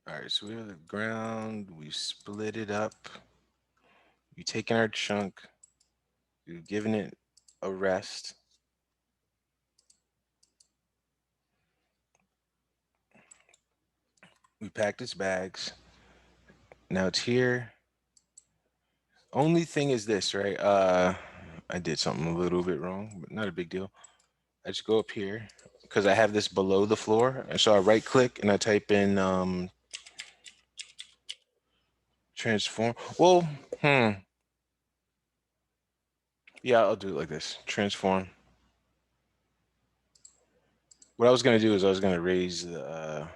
All right, so we have the ground. We split it up. We taken our chunk. We've given it a rest. We packed its bags. Now it's here. Only thing is this, right? I did something a little bit wrong, but not a big deal. I just go up here because I have this below the floor, and so I right click and I type in transform. Well, yeah, I'll do it like this. Transform. What I was gonna do is I was gonna raise the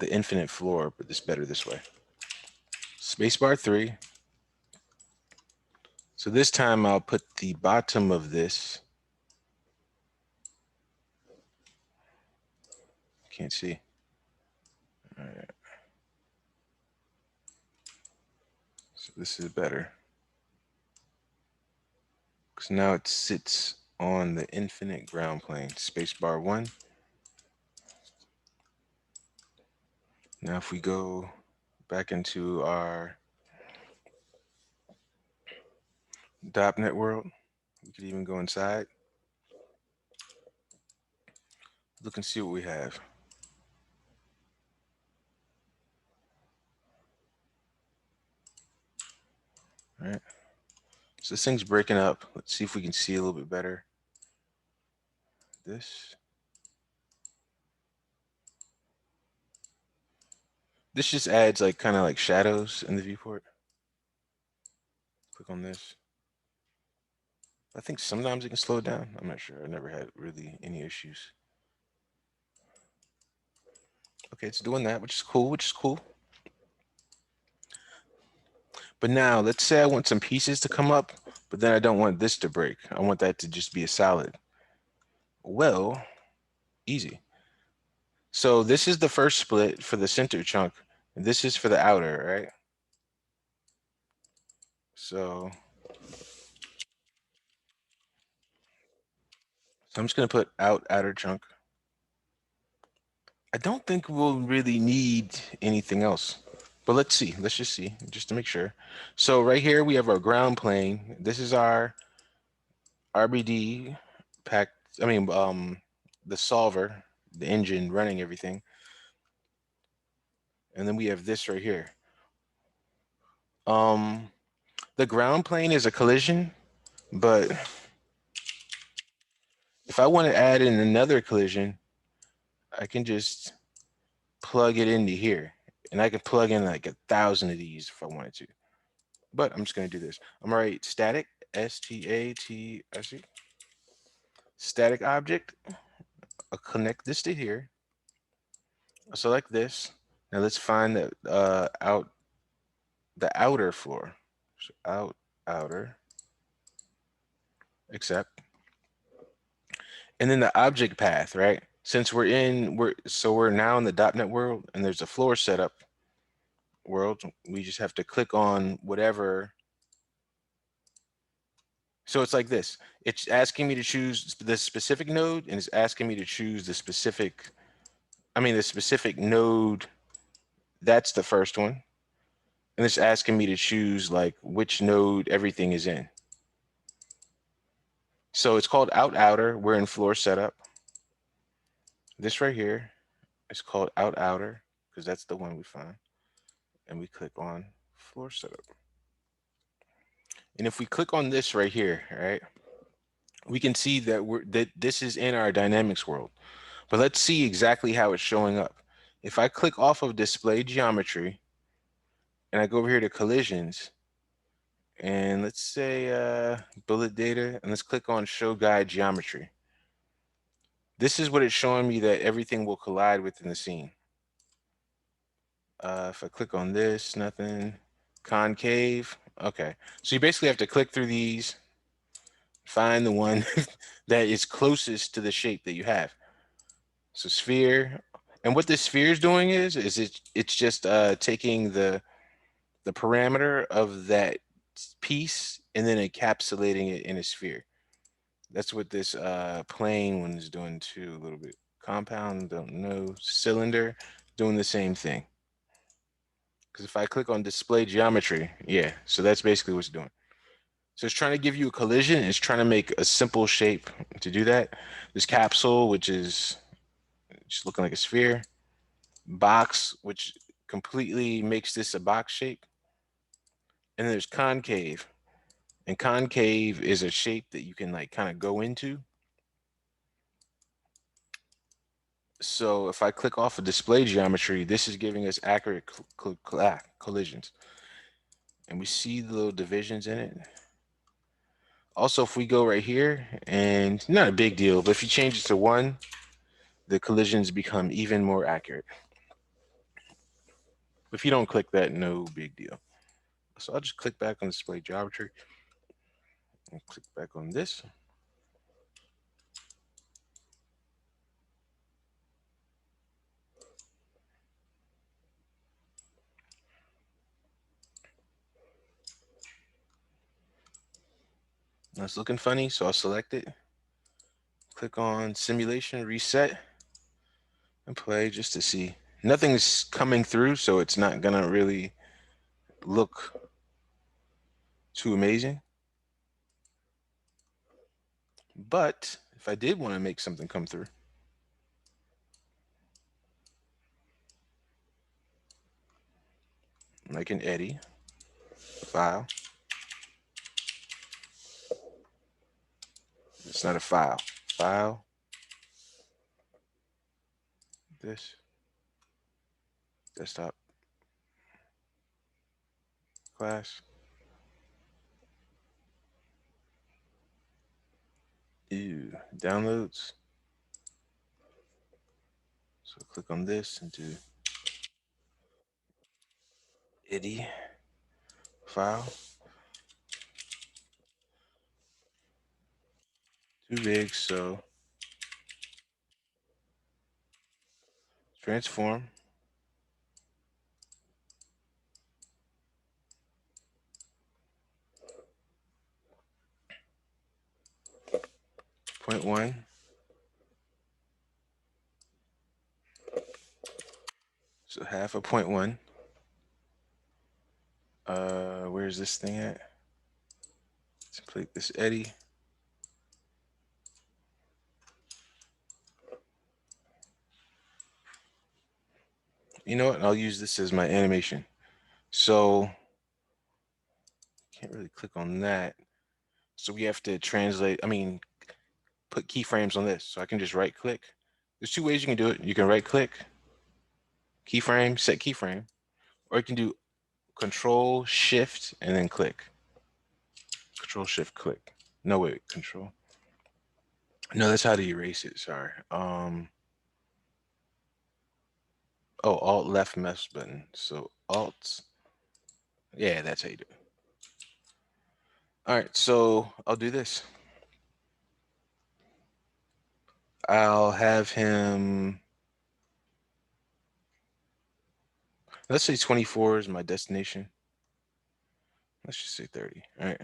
infinite floor, but it's better this way. Spacebar 3. So this time I'll put the bottom of this. Can't see. All right. So this is better because now it sits on the infinite ground plane. Spacebar 1. Now if we go back into our .NET world, we could even go inside. Look and see what we have. All right. So this thing's breaking up. Let's see if we can see a little bit better. This. This just adds like kind of like shadows in the viewport. Click on this. I think sometimes it can slow it down. I'm not sure. I never had really any issues. Okay, it's doing that, which is cool, which is cool. But now let's say I want some pieces to come up, but then I don't want this to break. I want that to just be a solid. Well, easy. So this is the first split for the center chunk, and this is for the outer, right? So I'm just gonna put outer chunk. I don't think we'll really need anything else. But let's see. Let's just see, just to make sure. So right here we have our ground plane. This is our RBD pack. I mean, the solver, the engine running everything, and then we have this right here. Um, the ground plane is a collision, but if I want to add in another collision, I can just plug it into here, and I can plug in like 1,000 of these if I wanted to. But I'm just gonna do this. I'm gonna write static static static object. I'll connect this to here. I'll select this. Now let's find the outer floor. So outer accept, and then the object path. Right. Since we're now in the .NET world, and there's a floor setup world. We just have to click on whatever. So it's like this. It's asking me to choose the specific node, and it's asking me to choose the specific node. That's the first one. And it's asking me to choose like which node everything is in. So it's called outer. We're in floor setup. This right here is called outer because that's the one we find. And we click on floor setup. And if we click on this right here, right, we can see that this is in our dynamics world. But let's see exactly how it's showing up. If I click off of display geometry and I go over here to collisions, and let's say bullet data, and let's click on show guide geometry. This is what it's showing me that everything will collide within the scene. If I click on this, nothing. Concave. Okay. So you basically have to click through these, find the one that is closest to the shape that you have. So sphere. And what this sphere is doing it's just taking the parameter of that piece and then encapsulating it in a sphere. That's what this plane one is doing too, a little bit. Compound, don't know. Cylinder, doing the same thing. Because if I click on display geometry, yeah, so that's basically what it's doing. So it's trying to give you a collision. It's trying to make a simple shape to do that. This capsule, which is just looking like a sphere. Box, which completely makes this a box shape. And then there's concave. And concave is a shape that you can like kind of go into. So if I click off of display geometry, this is giving us accurate collisions. And we see the little divisions in it. Also, if we go right here, and not a big deal, but if you change it to 1, the collisions become even more accurate. If you don't click that, no big deal. So I'll just click back on display geometry and click back on this. That's looking funny, so I'll select it. Click on simulation, reset, and play just to see. Nothing's coming through, so it's not gonna really look too amazing. But if I did want to make something come through, like an eddy file, it's not a file. File, this, desktop, class. Ew, downloads. So click on this and do eddy file. Too big, so transform. Point 1. So half a point 1. Where's this thing at? Let's click this eddy. You know what? I'll use this as my animation. So can't really click on that. So we have to translate, put keyframes on this. So I can just right click. There's 2 ways you can do it. You can right click, keyframe, set keyframe, or you can do control shift and then click. Control shift click. No, wait, control. No, that's how to erase it. Sorry. Oh, alt left mouse button. So alt. Yeah, that's how you do it. All right, so I'll do this. I'll have him. Let's say 24 is my destination. Let's just say 30. All right.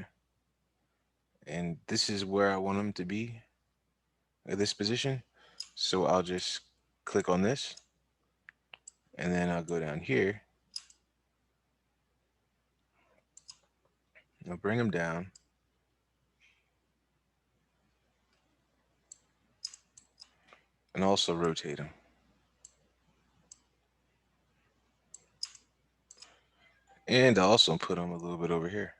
And this is where I want him to be at this position. So I'll just click on this and then I'll go down here. I'll bring him down. And also rotate him. And I'll also put him a little bit over here.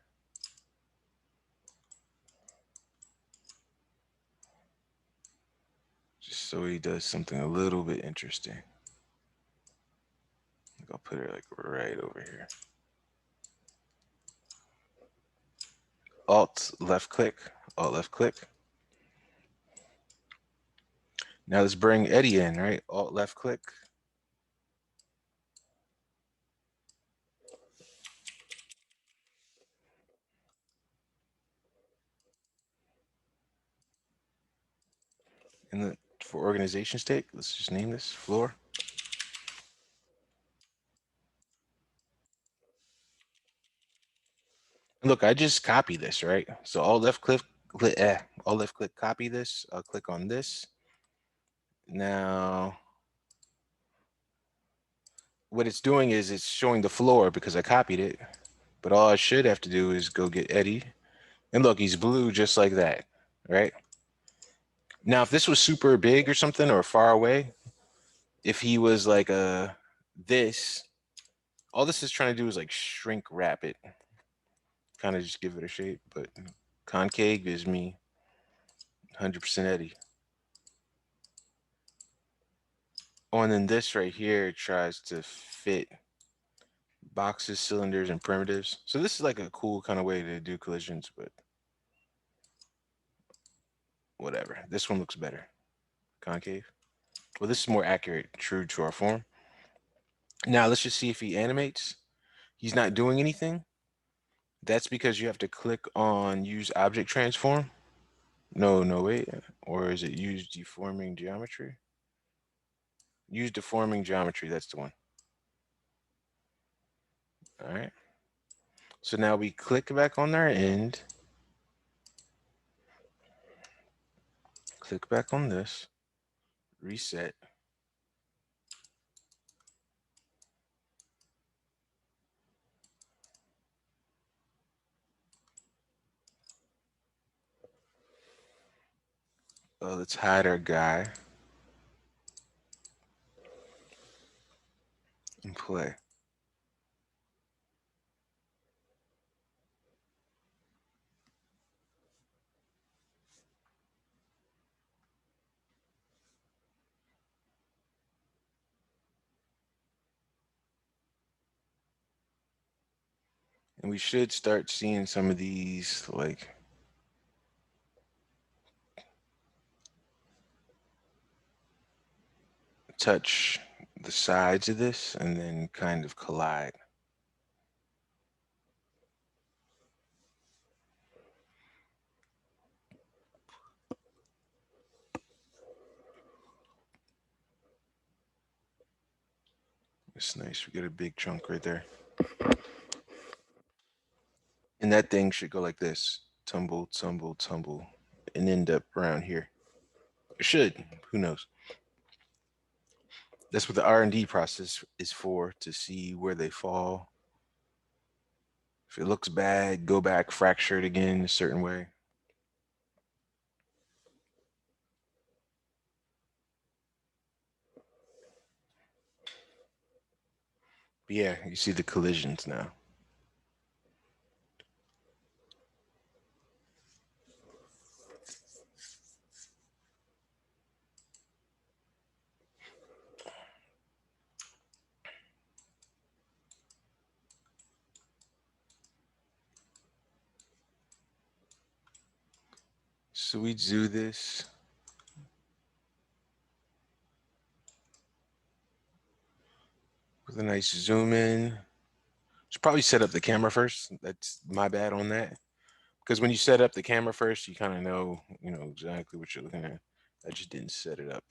Just so he does something a little bit interesting. I'll put it like right over here. Alt left click, alt left click. Now let's bring Eddie in, right? Alt left click. And then for organization sake, let's just name this floor. Look, I just copy this, right? So alt left click, alt left click, copy this. I'll click on this. Now, what it's doing is it's showing the floor because I copied it. But all I should have to do is go get Eddie. And look, he's blue just like that, right? Now, if this was super big or something or far away, if he was like this, all this is trying to do is like shrink wrap it, kind of just give it a shape. But concave gives me 100% Eddie. Oh, and then this right here tries to fit boxes, cylinders, and primitives. So this is like a cool kind of way to do collisions, but whatever. This one looks better. Concave. Well, this is more accurate, true to our form. Now let's just see if he animates. He's not doing anything. That's because you have to click on use object transform. No, no, wait. Or is it use deforming geometry? Use deforming geometry. That's the one. All right. So now we click back on our end. Click back on this. Reset. Let's hide our guy and play. And we should start seeing some of these like touch the sides of this and then kind of collide. It's nice. We get a big chunk right there. And that thing should go like this. Tumble, tumble, tumble, and end up around here. It should. Who knows? That's what the R&D process is for, to see where they fall. If it looks bad, go back, fracture it again a certain way. But yeah, you see the collisions now. So we do this. With a nice zoom in. Should probably set up the camera first. That's my bad on that. Because when you set up the camera first, you kind of know, exactly what you're looking at. I just didn't set it up.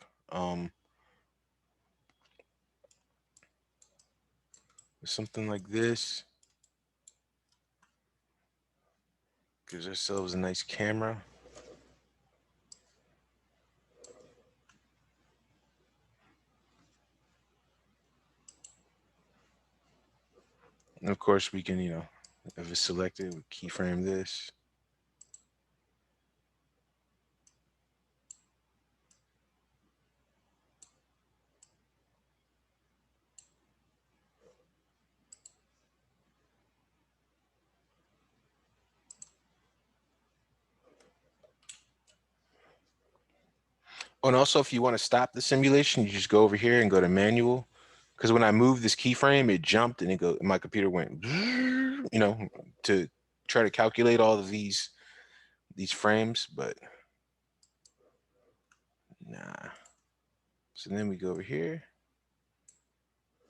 Something like this gives ourselves a nice camera. And of course, we can, if it's selected, we keyframe this. Oh, and also, if you want to stop the simulation, you just go over here and go to manual. Because when I moved this keyframe, it jumped and my computer went, to try to calculate all of these frames, but nah. So then we go over here.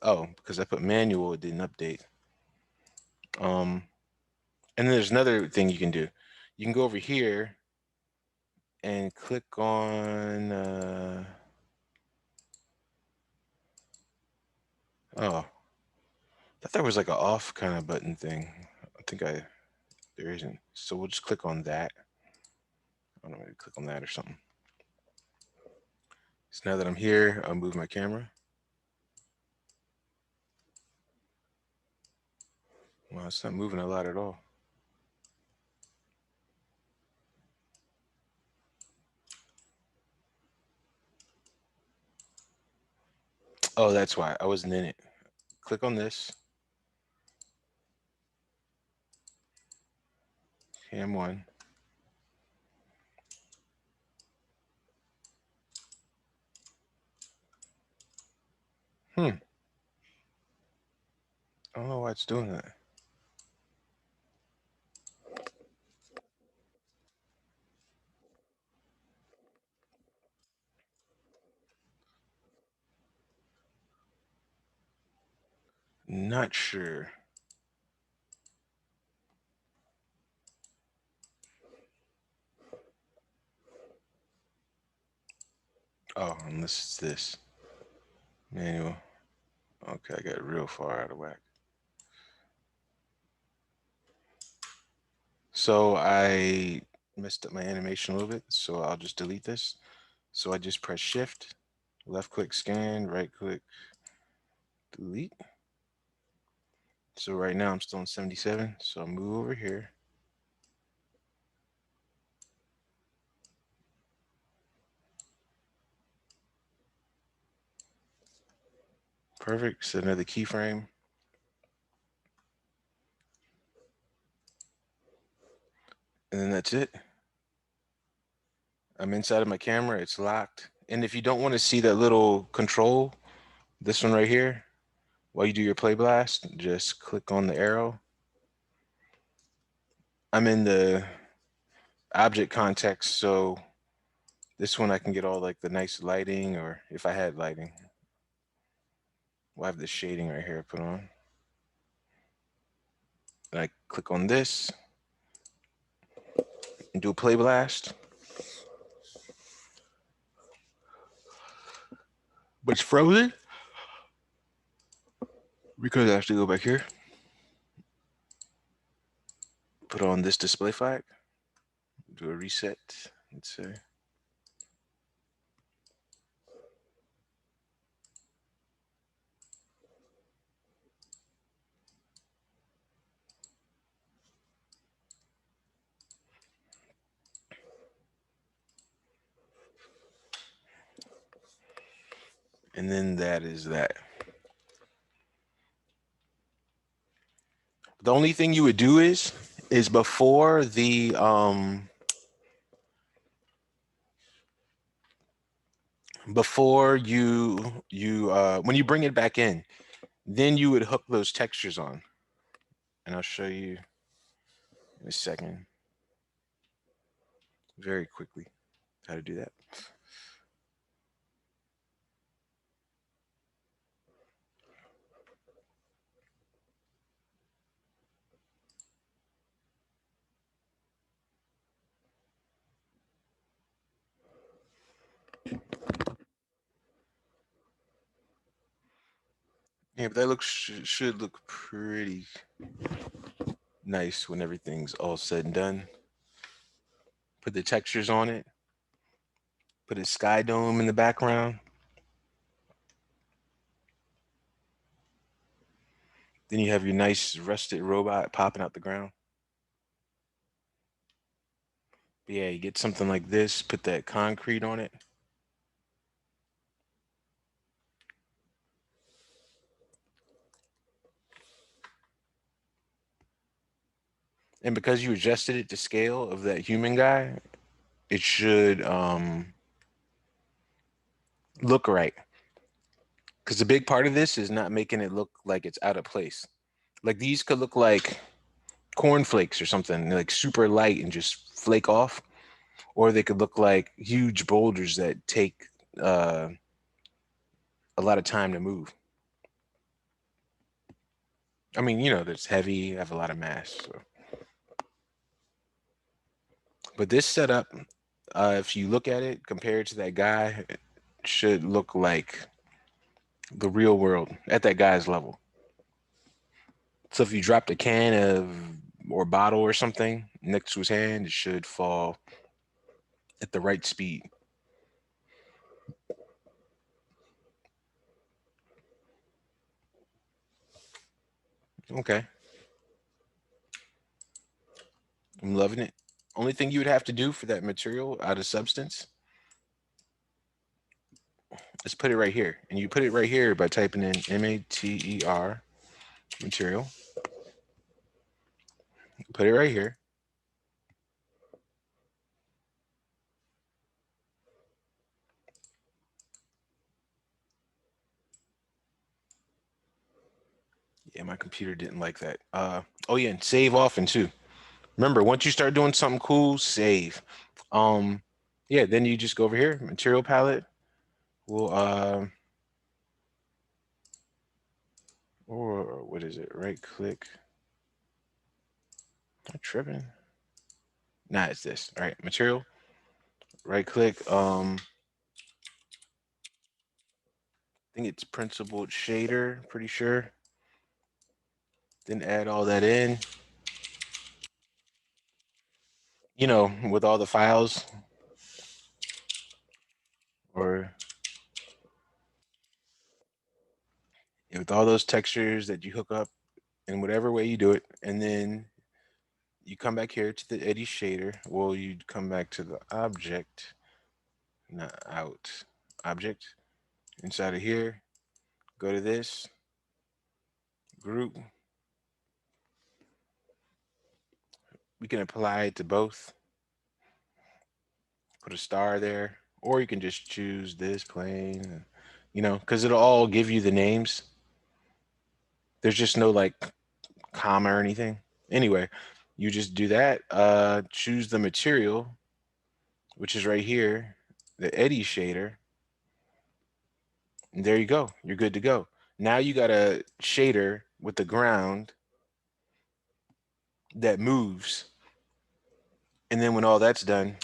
Oh, because I put manual, it didn't update. And then there's another thing you can do. You can go over here and click on. Oh, I thought there was like an off kind of button thing. I think there isn't. So we'll just click on that. I don't know, maybe click on that or something. So now that I'm here, I'll move my camera. Oh, it's not moving a lot at all. Oh, that's why I wasn't in it. Click on this. Cam 1. I don't know why it's doing that. Not sure. Oh, unless it's this. Manual. Okay, I got real far out of whack. So I messed up my animation a little bit, so I'll just delete this. So I just press shift, left click scan, right click delete. So right now I'm still on 77. So I'll move over here. Perfect. Set another keyframe. And then that's it. I'm inside of my camera. It's locked. And if you don't want to see that little control, this one right here, while you do your play blast, just click on the arrow. I'm in the object context, so this one I can get all like the nice lighting, or if I had lighting. We'll have the shading right here put on. And I click on this and do a play blast. But it's frozen because I have to go back here. Put on this display flag. Do a reset. Let's say. And then that is that. The only thing you would do is before you when you bring it back in, then you would hook those textures on. And I'll show you in a second very quickly how to do that. Yeah, but that looks should look pretty nice when everything's all said and done. Put the textures on it. Put a sky dome in the background. Then you have your nice rusted robot popping out the ground. But yeah, you get something like this, put that concrete on it. And because you adjusted it to scale of that human guy, it should look right. Because the big part of this is not making it look like it's out of place. Like these could look like cornflakes or something, like super light and just flake off, or they could look like huge boulders that take uh, a lot of time to move. I mean, that's heavy, have a lot of mass. So. But this setup, if you look at it compared to that guy, it should look like the real world at that guy's level. So if you dropped a can of or bottle or something next to his hand, it should fall at the right speed. Okay. I'm loving it. Only thing you would have to do for that material out of substance is put it right here. And you put it right here by typing in mater material. Put it right here. Yeah, my computer didn't like that. Oh yeah, and save often too. Remember, once you start doing something cool, save. Um, yeah, then you just go over here, material palette. We'll or what is it? Right click. Am I tripping? Nah, it's this. All right, material. Right click. I think it's principled shader. Pretty sure. Then add all that in. You know, with all the files or with all those textures that you hook up in whatever way you do it, and then you come back here to the eddy shader. Well, you come back to the object, not out object. Inside of here, go to this group. We can apply it to both. Put a star there, or you can just choose this plane. You know, because it'll all give you the names. There's just no like comma or anything. Anyway, you just do that. Choose the material, which is right here, the eddy shader. And there you go. You're good to go. Now you got a shader with the ground that moves. And then when all that's done,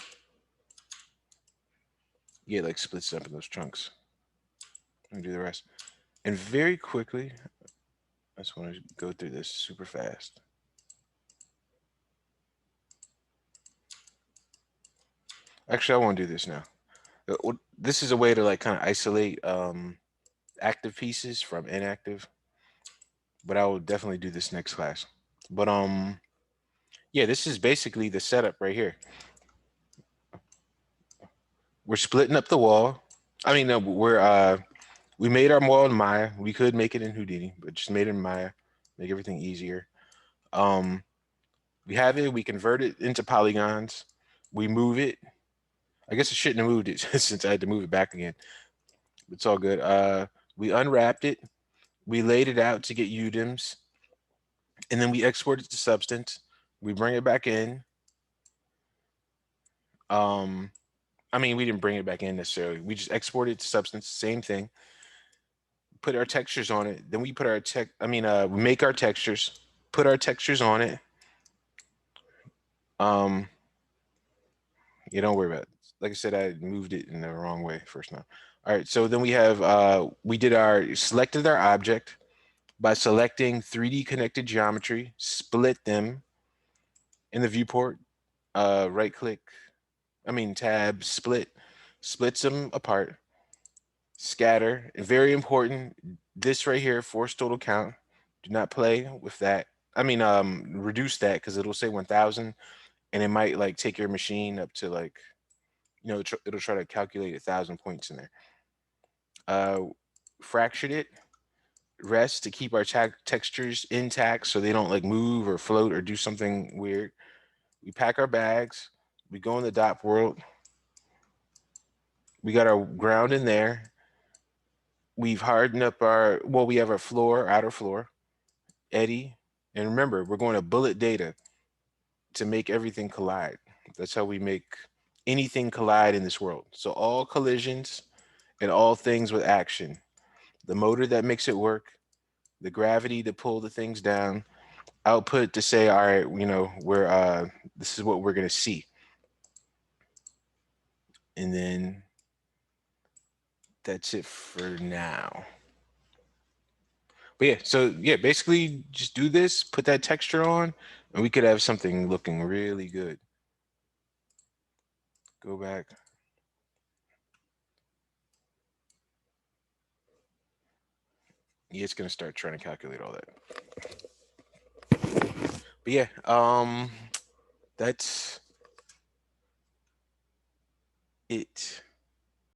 you get like splits up in those chunks. And do the rest. And very quickly, I just want to go through this super fast. Actually, I want to do this now. This is a way to like kind of isolate active pieces from inactive, but I will definitely do this next class. But yeah, this is basically the setup right here. We're splitting up the wall. I mean, no, we made our wall in Maya. We could make it in Houdini, but just made it in Maya, make everything easier. Um, we have it. We convert it into polygons. We move it. I guess I shouldn't have moved it since I had to move it back again. It's all good. We unwrapped it. We laid it out to get UDIMs, and then we export it to Substance. We bring it back in. Um, I mean, we didn't bring it back in necessarily. We just exported it to Substance. Same thing. Put our textures on it. Then we put our tech. I mean, we make our textures. Put our textures on it. Um, yeah, don't worry about it. Like I said, I moved it in the wrong way first time. All right, so then we have we did our selected our object by selecting 3D connected geometry, split them in the viewport, right click, I mean tab, split, splits them apart, scatter, and very important, this right here, force total count. Do not play with that. I mean, reduce that because it'll say 1,000, and it might like take your machine up to like, you know, it'll try to calculate 1,000 points in there. Uh, fractured it, rest to keep our textures intact so they don't like move or float or do something weird. We pack our bags. We go in the dot world. We got our ground in there. We've hardened up our, well, we have our floor, outer floor, eddy. And remember, we're going to bullet data to make everything collide. That's how we make anything collide in this world. So all collisions and all things with action. The motor that makes it work, the gravity to pull the things down, output to say, all right, you know, we're this is what we're gonna see. And then that's it for now. But yeah, so yeah, basically just do this, put that texture on, and we could have something looking really good. Go back. Yeah, it's gonna start trying to calculate all that. But yeah, That's it.